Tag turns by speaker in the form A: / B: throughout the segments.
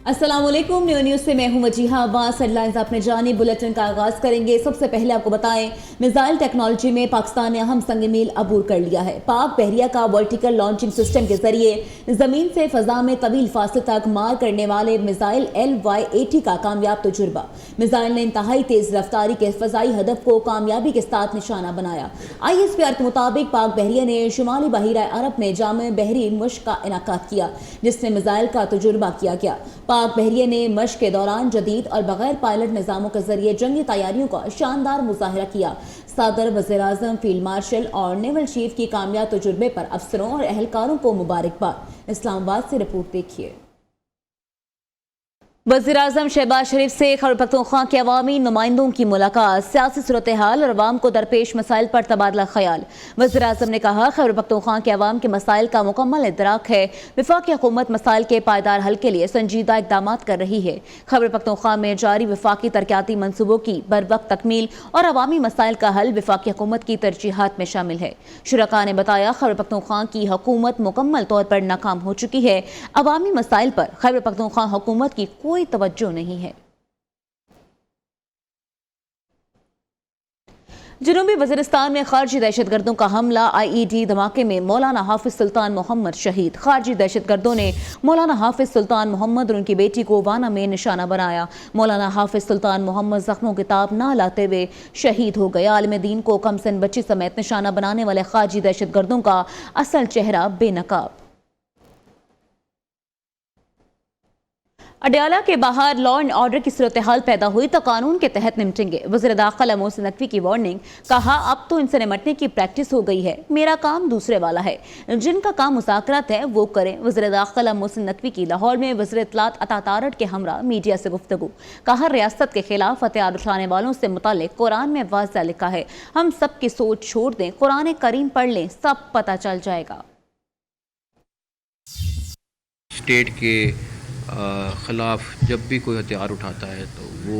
A: अस्सलामुअलैकुम, न्यूज़ से मैं हूं वजीहा अब्बास। हेडलाइंस अपने जानी बुलेटिन का आगाज करेंगे। सबसे पहले आपको बताएं, मिसाइल टेक्नोलॉजी में पाकिस्तान ने अहम संग मील अबूर कर लिया है। पाक बहरिया का वर्टिकल लॉन्चिंग सिस्टम के जरिए जमीन से फजा में तवील फासले तक मार करने वाले मिसाइल LY-80 का कामयाब तजुर्बा। मिसाइल ने इंतहाई तेज रफ्तारी के फजाई हदफ को कामयाबी के साथ निशाना बनाया। ISPR के मुताबिक पाक बहरिया ने शुमाली बहीरा अरब में जामे बहरी मश्क का इनाकात किया, जिसमें मिसाइल का तजुर्बा किया गया। पाक बहरिया ने मश्क के दौरान जदीद और बगैर पायलट निज़ामों के जरिए जंगी तैयारियों का शानदार मुजाहरा किया। सदर, वज़ीर-ए-आज़म, फील्ड मार्शल और नेवल चीफ की कामयाब तजुर्बे पर अफसरों और एहलकारों को मुबारकबाद। इस्लामाबाद से रिपोर्ट देखिए। वज़ीर-ए-आज़म शहबाज शरीफ से खैबर पख्तूनख्वा के अवामी नुमाइंदों की मुलाकात, सियासी सूरत हाल और अवाम को दरपेश मसाइल पर तबादला ख्याल। वज़ीर-ए-आज़म ने कहा, खैबर पख्तूनख्वा के अवाम के मसाइल का मुकम्मल इदराक है। वफाकी हुकूमत मसाइल के पायदार हल के लिए संजीदा इक़दाम कर रही है। खैबर पख्तूनख्वा में जारी वफाकी तरक्याती मनसूबों की बरवक्त तकमील और अवामी मसाइल का हल वफाकी हुकूमत की तरजीहात में शामिल है। शुरका ने बताया, खैबर पख्तूनख्वा की हुकूमत मुकम्मल तौर पर नाकाम हो चुकी है। अवामी मसाइल पर खैबर पख्तूनख्वा हुकूमत की कोई तवज्जो नहीं है। जनूबी वज़ीरिस्तान में खारजी दहशतगर्दों का हमला, IED धमाके में मौलाना हाफिज सुल्तान मोहम्मद शहीद। खारजी दहशतगर्दों ने मौलाना हाफिज सुल्तान मोहम्मद और उनकी बेटी को वाना में निशाना बनाया। मौलाना हाफिज सुल्तान मोहम्मद जख्मों की ताब ना लाते हुए शहीद हो गए। आलिम दीन को कमसन बच्ची समेत निशाना बनाने वाले खारजी दहशतगर्दों का असल चेहरा बेनकाब। अडयाला के बाहर लॉ एंड ऑर्डर की सूरत हाल पैदा हुई तो कानून के तहत निपटेंगे। वज़ीर दाखिला मोहसिन नकवी की वार्निंग, कहा अब तो इनसे निपटने की प्रैक्टिस हो गई है, मेरा काम दूसरे वाला है, जिनका काम मुज़ाकरात है वो करें। वज़ीर दाखिला मोहसिन नकवी की लाहौर में वज़ीर इत्तलात अता तारड़ के हमरा मीडिया से गुफ्तगू, कहा रियासत के खिलाफ हथियार उठाने वालों से मुताल्लिक कुरान में वाज़ेह लिखा है, हम सब की सोच छोड़ दें, कुरान करीम पढ़ लें, सब पता चल जाएगा।
B: स्टेट के ख़िलाफ़ जब भी कोई हथियार उठाता है तो वो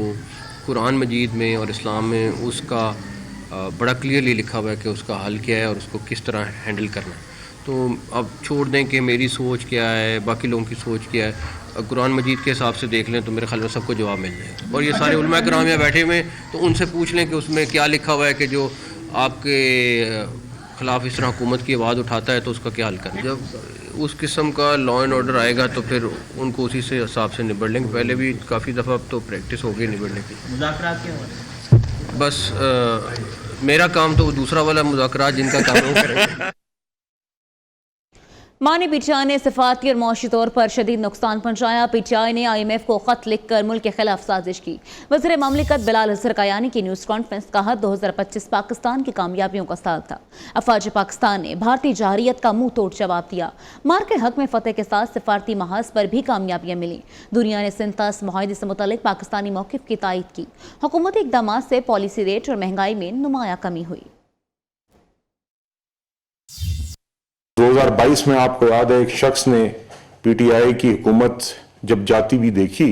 B: कुरान मजीद में और इस्लाम में उसका बड़ा क्लियरली लिखा हुआ है कि उसका हल क्या है और उसको किस तरह हैंडल करना है। तो अब छोड़ दें कि मेरी सोच क्या है, बाकी लोगों की सोच क्या है, कुरान मजीद के हिसाब से देख लें तो मेरे ख्याल में सबको जवाब मिल जाएगा। और ये सारे उलमा किराम यहाँ बैठे हुए तो उनसे पूछ लें कि उसमें क्या लिखा हुआ है कि जो आपके ख़िलाफ़ इस तरह हुकूमत की आवाज़ उठाता है तो उसका क्या हल करना। जब उस किस्म का लॉ एंड ऑर्डर आएगा तो फिर उनको उसी से हिसाब से निबड़ लेंगे। पहले भी काफ़ी दफ़ा अब तो प्रैक्टिस हो गई निबड़ने की।
C: मुज़ाकरात क्या हो रहा है?
B: बस मेरा काम तो वो दूसरा वाला मुज़ाकरात जिनका काम है वो करेंगे।
A: मानी PTI ने सिफारती और मुआशी तौर पर शदीद नुकसान पहुंचाया। PTI ने IMF को खत लिखकर मुल्क के खिलाफ साजिश की। वज़ीर ममलिकत बिलाल हसन कायानी की न्यूज़ कॉन्फ्रेंस, कहा 2025 पाकिस्तान की कामयाबियों का साल था। अफवाज पाकिस्तान ने भारतीय जहरियत का मुंह तोड़ जवाब दिया। मार के हक में फतेह के साथ सिफारती महाज पर भी कामयाबियां मिली। दुनिया ने सिंतास मुआहदे से मुतालिक पाकिस्तानी मौक़िफ़ की तायद की। हुकूमती इक़दाम से पॉलिसी रेट और महंगाई में नुमाया कमी हुई।
D: 2022 में आपको याद है एक शख्स ने PTI की हुकूमत जब जाती भी देखी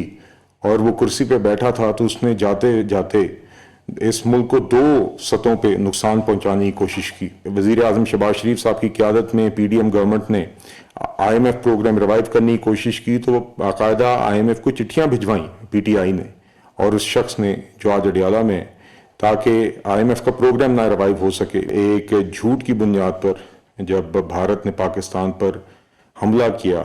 D: और वो कुर्सी पे बैठा था तो उसने जाते जाते इस मुल्क को 2 सतहों पे नुकसान पहुंचाने की कोशिश की। वज़ीर आज़म शहबाज शरीफ साहब की क़यादत में PDM गवर्नमेंट ने IMF प्रोग्राम रिवाइव करने की कोशिश की तो बाकायदा IMF को चिट्ठियाँ भिजवाई PTI ने और उस शख्स ने जो आज अडयाला में, ताकि IMF का प्रोग्राम ना रिवाइव हो सके, एक झूठ की बुनियाद पर जब भारत ने पाकिस्तान पर हमला किया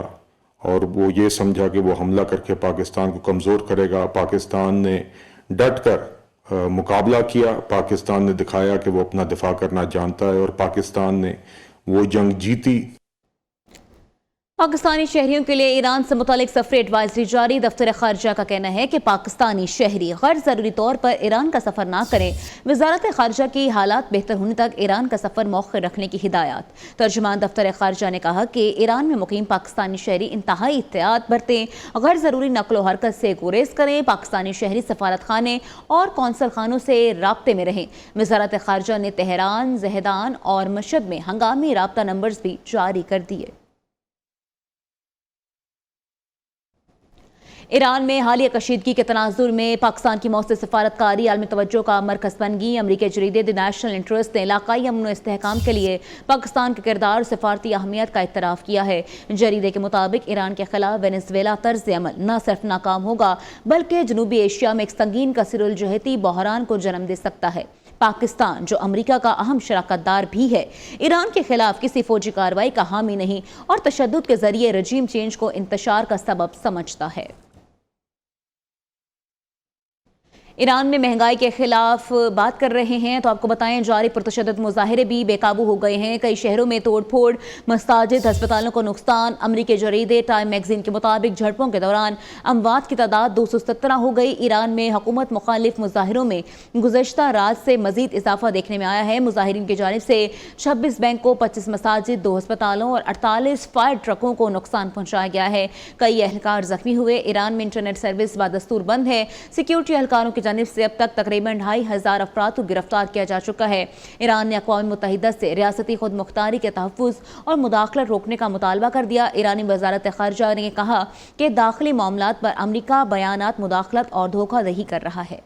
D: और वो ये समझा कि वो हमला करके पाकिस्तान को कमज़ोर करेगा, पाकिस्तान ने डट कर मुकाबला किया। पाकिस्तान ने दिखाया कि वो अपना दिफा करना जानता है और पाकिस्तान ने वो जंग जीती।
A: पाकिस्तानी शहरियों के लिए ईरान से मुतालिक सफरी एडवाइजरी जारी। दफ्तर खारजा का कहना है कि पाकिस्तानी शहरी गैर ज़रूरी तौर पर ईरान का सफ़र ना करें। वजारत खारजा की हालात बेहतर होने तक ईरान का सफ़र मौखर रखने की हिदायत। तर्जुमान दफ्तर खारजा ने कहा कि ईरान में मुकीम पाकिस्तानी शहरी इंतहाई एहतियात बरतें, गैर ज़रूरी नकलो हरकत से गुरेज करें। पाकिस्तानी शहरी सफारत खाने और कौंसल खानों से राब्ते में रहें। वजारत खारजा ने तेहरान, जहदान और मशहद में हंगामी राब्ता नंबर्स भी जारी कर दिए। ईरान में हालिया कशीदगी के तनाजुर में पाकिस्तान की मौत से सफारतकारी आलमी तवज्जो का मरकज़ बन गई। अमरीकी जरीदे द नेशनल इंटरेस्ट ने इलाकाई अमन व इस्तेहकाम के लिए पाकिस्तान के किरदार और सफारती अहमियत का इतराफ़ किया है। जरीदे के मुताबिक ईरान के खिलाफ वेनेज़ुएला तर्ज अमल न सिर्फ नाकाम होगा बल्कि जनूबी एशिया में एक संगीन कसीरुल जहती बहरान को जन्म दे सकता है। पाकिस्तान, जो अमेरिका का अहम शराकतदार भी है, ईरान के खिलाफ किसी फौजी कार्रवाई का हामी नहीं और तशद्दुद के जरिए रजीम चेंज को इंतशार का सबब समझता है। ईरान में महंगाई के खिलाफ बात कर रहे हैं तो आपको बताएं, जारी पुरतशद्दुद मुजाहिरे भी बेकाबू हो गए हैं। कई शहरों में तोड़फोड़, मसाजिद, अस्पतालों को नुकसान। अमरीकी जरीदे टाइम मैगजीन के मुताबिक झड़पों के दौरान अमवात की तादाद 217 हो गई। ईरान में हुकूमत मुखालिफ मुजाहिरों में गुज़श्ता रात से मजीद इजाफा देखने में आया है। मुजाहिरीन की जानिब से 26 बैंकों, 25 मसाजिद, 2 अस्पतालों और 48 फायर ट्रकों को नुकसान पहुंचाया गया है। कई एहलकार जख्मी हुए। ईरान में इंटरनेट सर्विस बादस्तूर बंद है। सिक्योरिटी एहलकारों की जानिब से अब तक तकरीबन 2500 अफराद को गिरफ्तार किया जा चुका है। ईरान ने अक़वाम मुत्तहिदा से रियासती खुद मुख्तारी के तहफ़्फ़ुज़ और मुदाखलत रोकने का मुतालबा कर दिया। ईरानी वज़ारत ख़ारिजा ने कहा कि दाखिली मामलात पर अमरीका बयानात, मुदाखलत और धोखाधड़ी कर रहा है।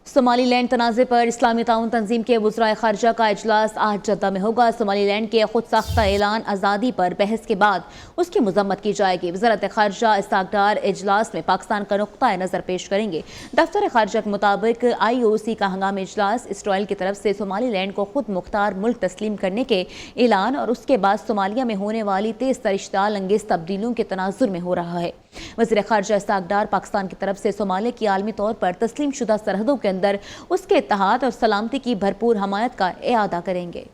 A: सोमालीलैंड तनाज़े पर इस्लामी ताउन तंजीम के वज़राए ख़ारिजा का इजलास आज जद्दा में होगा। सोमालीलैंड के खुद साख्ता ऐलान आज़ादी पर बहस के बाद उसकी मज़म्मत की जाएगी। वज़ारत ख़ारिजा इसहाक़ डार इजलास में पाकिस्तान का नुक़्ता नज़र पेश करेंगे। दफ्तर ख़ारिजा के मुताबिक IOC का हंगामी इजलास इसराइल की तरफ से सोमालीलैंड को खुद मुख्तार मुल्क तस्लीम करने के ऐलान और उसके बाद सोमालिया में होने वाली तेज़ तरिश्ताल अंगेज़ तब्दीलियों के तनाजुर में हो रहा है। वज़ीर ख़ारिजा इसहाक़ डार पाकिस्तान की तरफ से सोमालिया की आलमी तौर पर तस्लीम शुदा सरहदों के अंदर उसके इत्तेहाद और सलामती की भरपूर हमायत का इआदा करेंगे।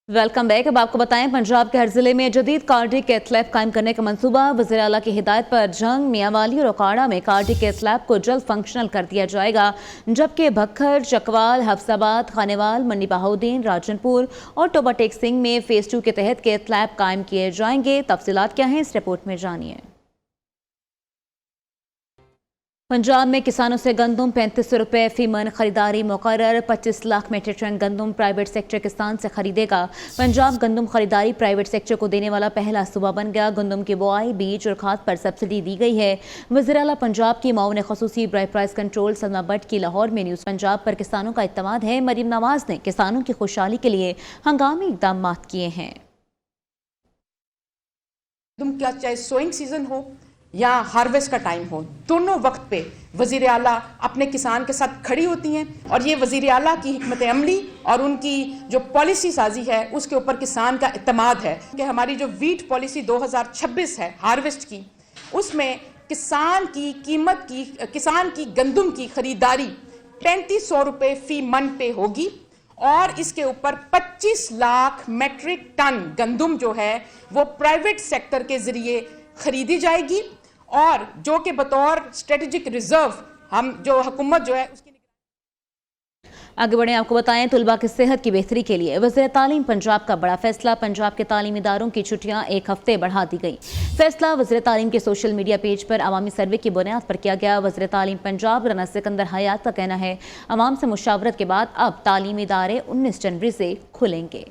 A: Welcome back. अब आपको बताएं, पंजाब के हर जिले में जदीद कार्डिक कैथ लैब कायम करने का मंसूबा। वज़ीर आला की हिदायत पर जंग, मियांवाली और ओकाड़ा में कार्डिक कैथ लैब को जल्द फंक्शनल कर दिया जाएगा, जबकि भक्खर, चकवाल, हफ्साबाद, खानेवाल, मंडी बहाउद्दीन, राजनपुर और टोबा टेक सिंह में फेज़ 2 के तहत कैथ लैब कायम किए जाएंगे। तफसीलात क्या हैं, इस रिपोर्ट में जानिए। पंजाब में किसानों से गंदम 3500 रुपये फी मन खरीदारी मुकर्रर। 25 लाख मीट्रिक टन गंदम प्राइवेट सेक्टर किसान से खरीदेगा। पंजाब गंदम खरीदारी प्राइवेट सेक्टर को देने वाला पहला सूबा बन गया। गंदम की बुआई, बीज और खाद पर सब्सिडी दी गई है। वज़ीर आला पंजाब की माउन ख़ुसूसी बराए प्राइस कंट्रोल सलमा भट्ट की लाहौर में न्यूज़ पंजाब पर किसानों का इत्तमाद है। मरीम नवाज ने किसानों की खुशहाली के लिए हंगामी इक़दाम किए हैं।
C: तुम क्या, चाहे सोइंग सीजन हो या हार्वेस्ट का टाइम हो, दोनों वक्त पे वज़ीर आला अपने किसान के साथ खड़ी होती हैं। और ये वज़ीर आला की हिकमत अमली और उनकी जो पॉलिसी साजी है उसके ऊपर किसान का इत्तमाद है कि हमारी जो वीट पॉलिसी 2026 है हार्वेस्ट की, उसमें किसान की कीमत की, किसान की गंदम की खरीदारी 3500 रुपये फी मन पे होगी और इसके ऊपर 25 लाख मेट्रिक टन गंदम जो है वो प्राइवेट सेक्टर के ज़रिए खरीदी जाएगी और जो कि बतौर स्ट्रेटेजिक रिजर्व हम जो हुकूमत जो है उसकी।
A: आगे बढ़े, आपको बताएं, तुलबा की सेहत की बेहतरी के लिए वज़ीर तालीम पंजाब का बड़ा फैसला। पंजाब के तालीमी इदारों की छुट्टियां 1 हफ्ते बढ़ा दी गई। फैसला वज़ीर तालीम के सोशल मीडिया पेज पर अवामी सर्वे की बुनियाद पर किया गया। वज़ीर तालीम पंजाब राना सिकंदर हयात का कहना है, अवाम से मुशावरत के बाद अब तालीमी इदारे 19 जनवरी से खुलेंगे।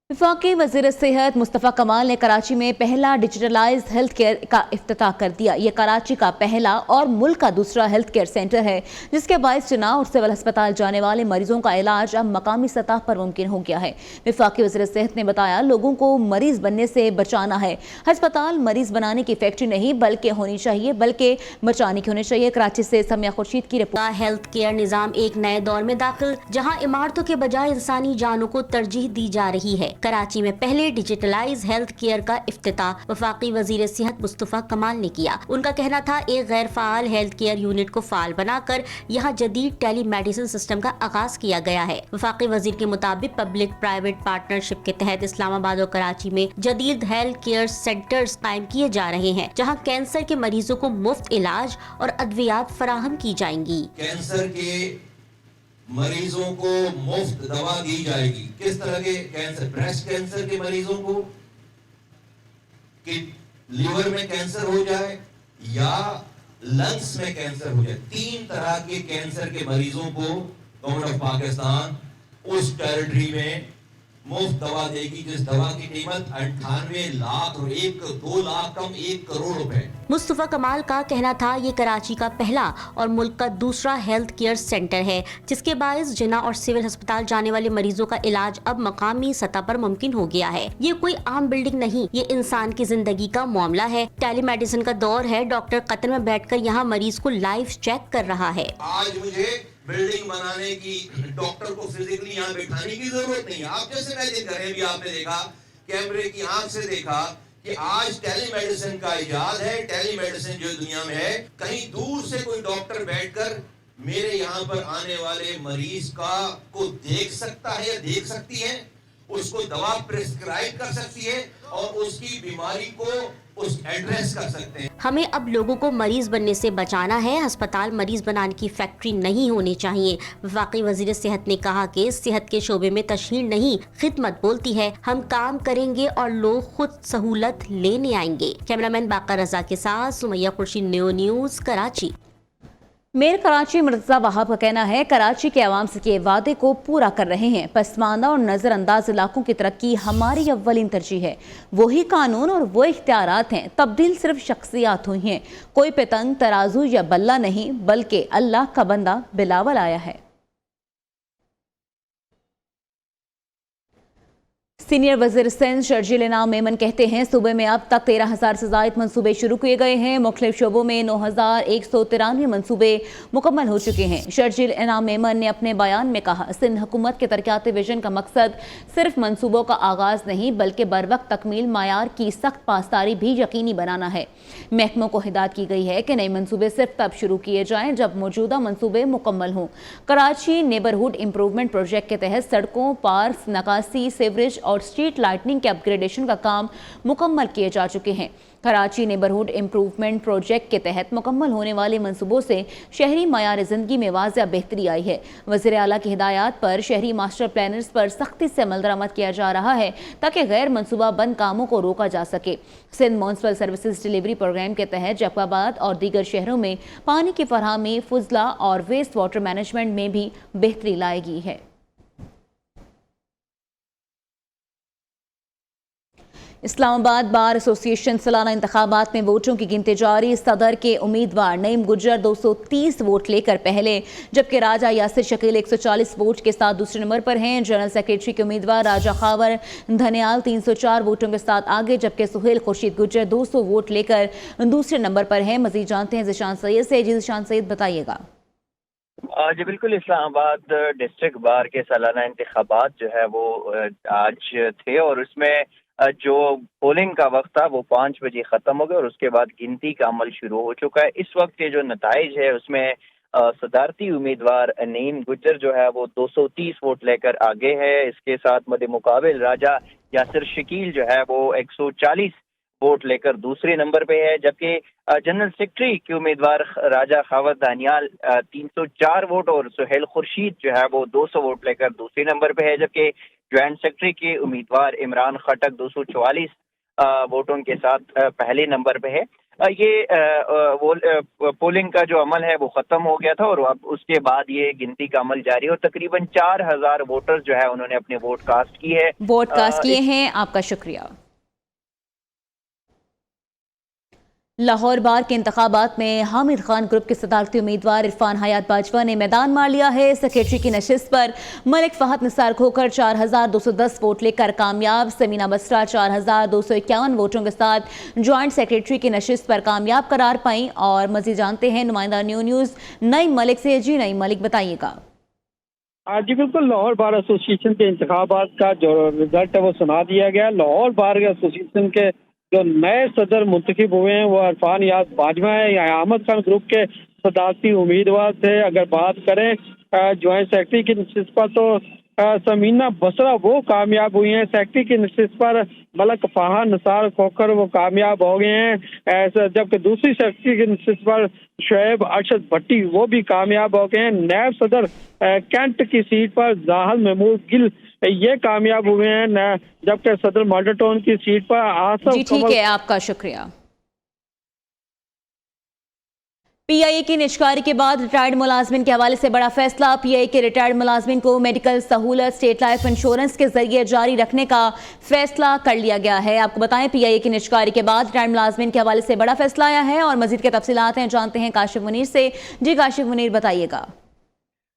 A: वफाकी वज़ीर सेहत मुस्तफ़ा कमाल ने कराची में पहला डिजिटलाइज हेल्थ केयर का इफ्तिताह कर दिया। ये कराची का पहला और मुल्क का दूसरा हेल्थ केयर सेंटर है, जिसके बायस चुनाव और सिविल अस्पताल जाने वाले मरीजों का इलाज अब मकामी सतह पर मुमकिन हो गया है। वफाकी वज़ीर सेहत ने बताया, लोगों को मरीज बनने से बचाना है। अस्पताल मरीज बनाने की फैक्ट्री नहीं बल्कि होनी चाहिए, बल्कि बचाने की होनी चाहिए। कराची से समिया खुर्शीद की रिपोर्ट।
E: हेल्थ केयर निज़ाम एक नए दौर में दाखिल, जहाँ इमारतों के बजाय इंसानी जानों को तरजीह दी जा रही है। कराची में पहले डिजिटलाइज हेल्थ केयर का इफ्तिताह वफाकी वजीर सेहत मुस्तफ़ा कमाल ने किया। उनका कहना था, एक गैर फाल हेल्थ केयर यूनिट को फाल बनाकर यहाँ जदीद टेली मेडिसिन सिस्टम का आगाज किया गया है। वफाकी वजीर के मुताबिक पब्लिक प्राइवेट पार्टनरशिप के तहत इस्लामाबाद और कराची में जदीद हेल्थ केयर सेंटर्स कायम किए जा रहे हैं, जहाँ कैंसर के मरीजों को मुफ्त इलाज और अद्वियात फराहम की जाएंगी।
F: कैंसर के मरीजों को मुफ्त दवा दी जाएगी। किस तरह के कैंसर? ब्रेस्ट कैंसर के मरीजों को, कि लीवर में कैंसर हो जाए या लंग्स में कैंसर हो जाए। 3 तरह के कैंसर के मरीजों को गवर्नमेंट ऑफ पाकिस्तान उस टेरिटरी में मुफ्त दवा देगी, जिस दवा की कीमत 98 लाख और 2 लाख कम 1 करोड़ रुपए।
E: मुस्तफा कमाल का कहना था ये कराची का पहला और मुल्क का दूसरा हेल्थ केयर सेंटर है, जिसके बायस जिना और सिविल अस्पताल जाने वाले मरीजों का इलाज अब मकामी सतह पर मुमकिन हो गया है। ये कोई आम बिल्डिंग नहीं, ये इंसान की जिंदगी का मामला है। टेलीमेडिसिन का दौर है। डॉक्टर कतर में बैठकर यहाँ मरीज को लाइव चेक कर रहा है।
F: आज मुझे बिल्डिंग बनाने की डॉक्टर को फिजिकली यहाँ बैठाने की जरूरत नहीं है। आप जैसे इमेजिन करें, भी आपने देखा कैमरे की आंख से देखा कि आज टेलीमेडिसिन का इजाद है। टेलीमेडिसिन जो दुनिया में है, कहीं दूर से कोई डॉक्टर बैठकर मेरे यहाँ पर आने वाले मरीज को देख सकता है या देख सकती है, उसको दवा प्रिस्क्राइब कर सकती है और उसकी बीमारी को एड्रेस कर सकते हैं।
E: हमें अब लोगों को मरीज बनने से बचाना है। अस्पताल मरीज बनाने की फैक्ट्री नहीं होनी चाहिए। वफाकी वजीर सेहत ने कहा कि सेहत के शोबे में तशहीर नहीं, खिदमत बोलती है। हम काम करेंगे और लोग खुद सहूलत लेने आएंगे। कैमरामैन बाकर रजा के साथ Sumaiya Khurshid, new news, Karachi.
A: Mayor Karachi Murtaza Wahab का कहना है, कराची के अवाम से किए वादे को पूरा कर रहे हैं। पसमानदा और नज़रअंदाज इलाकों की तरक्की हमारी अव्वलीन तरजीह है। वही कानून और वो इख्तियारात हैं, तब्दील सिर्फ शख्सियात हुई हैं। कोई पेतंग, तराजू या बल्ला नहीं, बल्कि अल्लाह का बंदा बिलावल आया है। सीनियर वज़ीर सिंध शर्जील इनाम मेमन कहते हैं, सूबे में अब तक 13,000 से ज़ायद मनसूबे शुरू किए गए हैं। मुख्तलिफ शोबों में 9,193 मनसूबे मुकम्मल हो चुके हैं। शर्जील इनाम मेमन ने अपने बयान में कहा, सिंध हुकूमत के तरक्याती विजन का मकसद सिर्फ मनसूबों का आगाज़ नहीं, बल्कि बरवक्त तकमील मायार की सख्त पासदारी भी यकीनी बनाना है। महकमों को हिदायत की गई है कि नए मनसूबे सिर्फ तब शुरू किए जाएँ जब मौजूदा मनसूबे मुकम्मल हों। कराची नेबरहुड इम्प्रूवमेंट प्रोजेक्ट के तहत सड़कों, पार्क, नकासी, सीवरेज और स्ट्रीट लाइटनिंग के अपग्रेडेशन का काम मुकम्मल किए जा चुके हैं। कराची नेबरहुड इम्प्रूवमेंट प्रोजेक्ट के तहत मुकम्मल होने वाले मंसूबों से शहरी मयार ज़िंदगी में वाज़ह बेहतरी आई है। वज़ीर आला की हिदायत पर शहरी मास्टर प्लानर्स पर सख्ती से अमल दरामद किया जा रहा है ताकि गैर मनसूबा बंद कामों को रोका जा सके। Sindh municipal services delivery program के तहत जैकबाबाद और दीगर शहरों में पानी की फराहमी, फुजला और वेस्ट वाटर मैनेजमेंट में भी बेहतरी लाएगी है। इस्लामाबाद बार एसोसिएशन सालाना इंतखाबात में वोटों की गिनती जारी। सदर के उम्मीदवार नईम गुज्जर 230 वोट लेकर पहले, जबकि राजा यासिर शकील 140 वोट के साथ दूसरे नंबर पर हैं। जनरल सेक्रेटरी के उम्मीदवार राजा खावर धनियाल 304 वोटों के साथ आगे, जबकि सुहेल खुर्शीद गुज्जर 200 वोट लेकर दूसरे नंबर पर हैं। मजीद जानते हैं जिशान सैयद से। जिशान सैयद, बताइएगा।
G: जी बिल्कुल, इस्लामाबाद डिस्ट्रिक्ट बार के सालाना इंतखाबात जो है वो आज थे और उसमें जो पोलिंग का वक्त था वो 5 बजे ख़त्म हो गया और उसके बाद गिनती का अमल शुरू हो चुका है। इस वक्त के जो नताइज है उसमें सदारती उम्मीदवार नईम गुज्जर जो है वो 230 वोट लेकर आगे है। इसके साथ मद मुकाबिल राजा यासिर शकील जो है वो 140 वोट लेकर दूसरे नंबर पे है, जबकि जनरल सेक्रेटरी के उम्मीदवार राजा खावर दानियाल 304 वोट और सुहेल खुर्शीद जो है वो 200 वोट लेकर दूसरे नंबर पे है, जबकि ज्वाइंट सेक्रेटरी के उम्मीदवार इमरान खटक 244 वोटों के साथ पहले नंबर पे है। ये पोलिंग का जो अमल है वो खत्म हो गया था और अब उसके बाद ये गिनती का अमल जारी है और तकरीबन 4000 वोटर्स जो है उन्होंने अपने वोट कास्ट की है।
A: वोट कास्ट किए हैं, आपका शुक्रिया। लाहौर बार के इंतखाबात में हामिद खान ग्रुप के सदारती उम्मीदवार इरफान हयात बाजवा ने मैदान मार लिया है। सेक्रेटरी की नशिस्त पर मलिक फहद निसार खोकर 4210 वोट लेकर कामयाब। समीना बसरा 4251 वोटों के साथ ज्वाइंट सेक्रेटरी की नशिस्त पर कामयाब करार पाई। और मजीद जानते हैं नुमाइंदा न्यू न्यूज़ नईम मलिक से। जी नईम मलिक, बताइएगा।
H: जी बिल्कुल, लाहौर बार एसोसिएशन के इंतखाबात का जो रिजल्ट है वो सुना दिया गया। लाहौर बार एसोसिएशन के जो नए सदर मुंतखब हुए हैं वो इरफान हयात बाजवा है। या अहमद खान ग्रुप के सदारती उम्मीदवार थे। अगर बात करें ज्वाइंट सेक्रेटरी की नशिस्त पर तो समीना बसरा वो कामयाब हुई हैं। सेक्रेटरी की नशिस्त पर मलिक फहद निसार खोकर वो कामयाब हो गए हैं, जबकि दूसरी सेक्रेटरी की नशिस्त पर शुएब अरशद भट्टी वो भी कामयाब हो गए हैं। नायब सदर कैंट की सीट पर जाहल महमूद गिल ये कामयाब हुए हैं, जबकि सदर मॉडल की सीट पर आसफ।
A: जी ठीक है, आपका शुक्रिया। पीआईए की निष्कारी के बाद रिटायर्ड मुलाजमिन के हवाले से बड़ा फैसला। पीआईए के रिटायर्ड मुलाजमिन को मेडिकल सहूलत स्टेट लाइफ इंश्योरेंस के जरिए जारी रखने का फैसला कर लिया गया है। आपको बताएं, पीआईए की निष्कारी के बाद रिटायर्ड मुलाजमिन के हवाले से बड़ा फैसला आया है और मजीद के तफसीलात हैं जानते हैं काशिफ मुनीर से। जी काशिफ मुनीर, बताइएगा।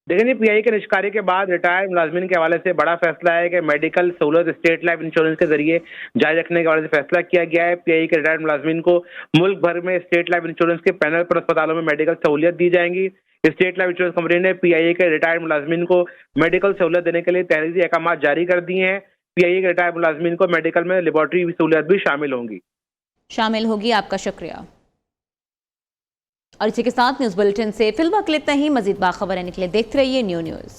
I: देखिए जी, पीआई के निष्कारी के बाद रिटायर्ड मुलाजमिन के हवाले से बड़ा फैसला है कि मेडिकल सहूलत स्टेट लाइफ इंश्योरेंस के जरिए जारी रखने के हवाले से फैसला किया गया है। पीआई के रिटायर्ड मुलाजमिन को मुल्क भर में स्टेट लाइफ इंश्योरेंस के पैनल पर अस्पतालों में मेडिकल सहूलियत दी जाएंगी। स्टेट लाइफ इंश्योरेंस कंपनी ने पीआईए के रिटायर्ड मुलाजमिन को मेडिकल सहूलियत देने के लिए तहरीरी अहकाम जारी कर दिए हैं। पीआईए के रिटायर्ड मुलाजमिन को मेडिकल में लेबोरेटरी सहूलियत भी शामिल होगी। आपका शुक्रिया। और इसी के साथ न्यूज़ बुलेटिन से फिलहाल इतना ही। मजीद बाखबर रहने के लिए देखते रहिए न्यू न्यूज़।